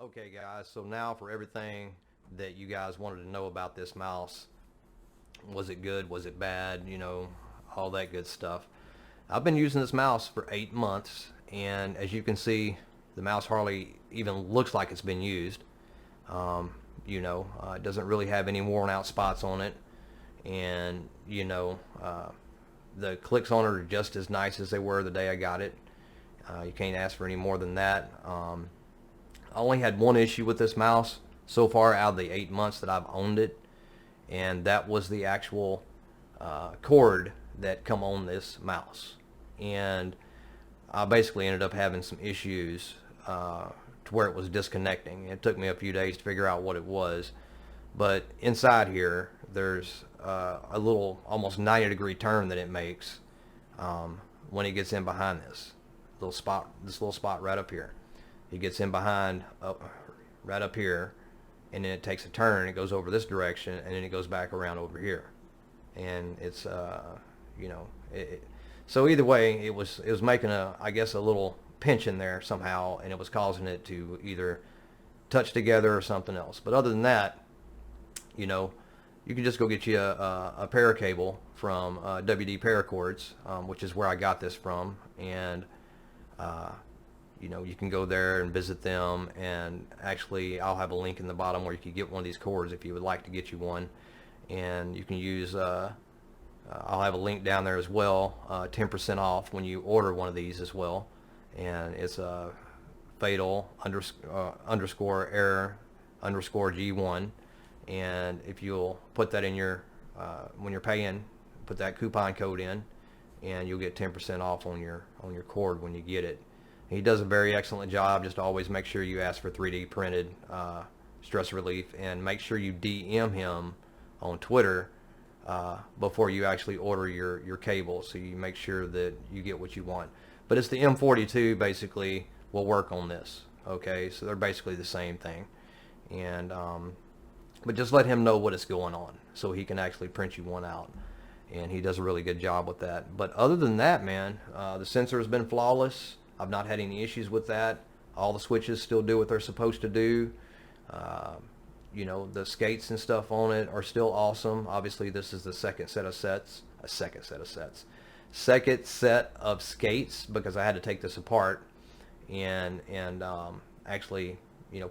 Okay guys, so now for everything that you guys wanted to know about this mouse. Was it good? Was it bad? You know, all that good stuff. I've been using this mouse for 8 months, and as you can see, the mouse hardly even looks like it's been used. It doesn't really have any worn out spots on it, and the clicks on it are just as nice as they were the day I got it. You can't ask for any more than that. I only had one issue with this mouse so far out of the 8 months that I've owned it, and that was the actual cord that come on this mouse. And I basically ended up having some issues to where it was disconnecting. It took me a few days to figure out what it was, but inside here there's a little almost 90-degree turn that it makes when it gets in behind this little spot right up here. It gets in behind right up here, and then it takes a turn. It goes over this direction, and then it goes back around over here. And it's so either way, it was making I guess a little pinch in there somehow, and it was causing it to either touch together or something else. But other than that, you can just go get you a paracable from WD Paracords, which is where I got this from, and you can go there and visit them, and actually I'll have a link in the bottom where you can get one of these cords if you would like to get you one, and you can use I'll have a link down there as well, 10% off when you order one of these as well, and it's a fatal underscore error underscore G1, and if you'll put that in your when you're paying, put that coupon code in, and you'll get 10% off on your cord when you get it. He does a very excellent job. Just always make sure you ask for 3D printed stress relief, and make sure you DM him on Twitter before you actually order your cable, so you make sure that you get what you want. But it's the M42 basically will work on this. Okay, so they're basically the same thing, and but just let him know what is going on so he can actually print you one out, and he does a really good job with that. But other than that, man, the sensor has been flawless. I've not had any issues with that. All the switches still do what they're supposed to do. The skates and stuff on it are still awesome. Obviously, this is the second set of skates, because I had to take this apart and actually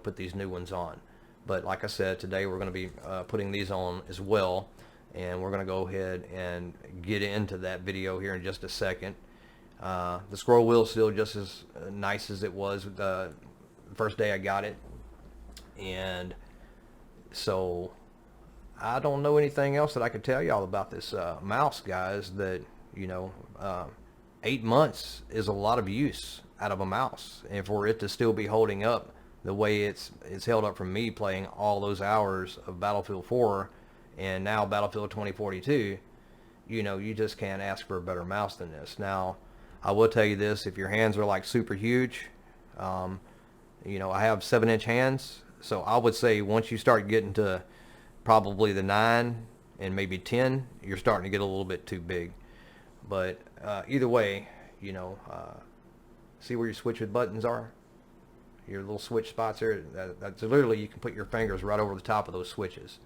put these new ones on. But like I said, today we're going to be putting these on as well, and we're going to go ahead and get into that video here in just a second. The scroll wheel is still just as nice as it was the first day I got it, and so I don't know anything else that I could tell y'all about this mouse, guys. That 8 months is a lot of use out of a mouse, and for it to still be holding up the way it's held up from me playing all those hours of Battlefield 4 and now Battlefield 2042, you just can't ask for a better mouse than this. Now, I will tell you this: if your hands are like super huge, I have 7-inch hands, so I would say once you start getting to probably the 9 and maybe 10, you're starting to get a little bit too big. But either way, see where your switch with buttons are? Your little switch spots there, that's literally, you can put your fingers right over the top of those switches,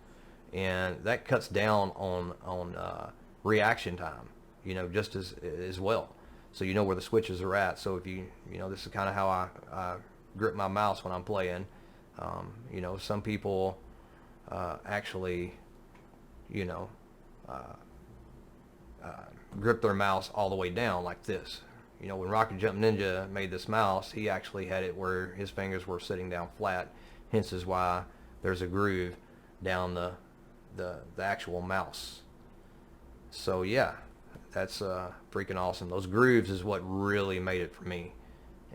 and that cuts down on reaction time, just as well. So you know where the switches are at. So if this is kind of how I grip my mouse when I'm playing. Some people actually grip their mouse all the way down like this. When Rocketjumpninja made this mouse, he actually had it where his fingers were sitting down flat. Hence is why there's a groove down the actual mouse. So yeah, that's freaking awesome. Those grooves is what really made it for me,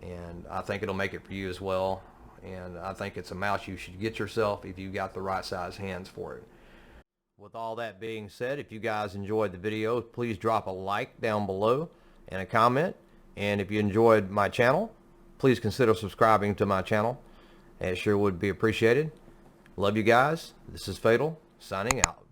and I think it'll make it for you as well. And I think it's a mouse you should get yourself if you got the right size hands for it. With all that being said, if you guys enjoyed the video, please drop a like down below and a comment. And if you enjoyed my channel, please consider subscribing to my channel. It sure would be appreciated. Love you guys. This is Fatal, signing out.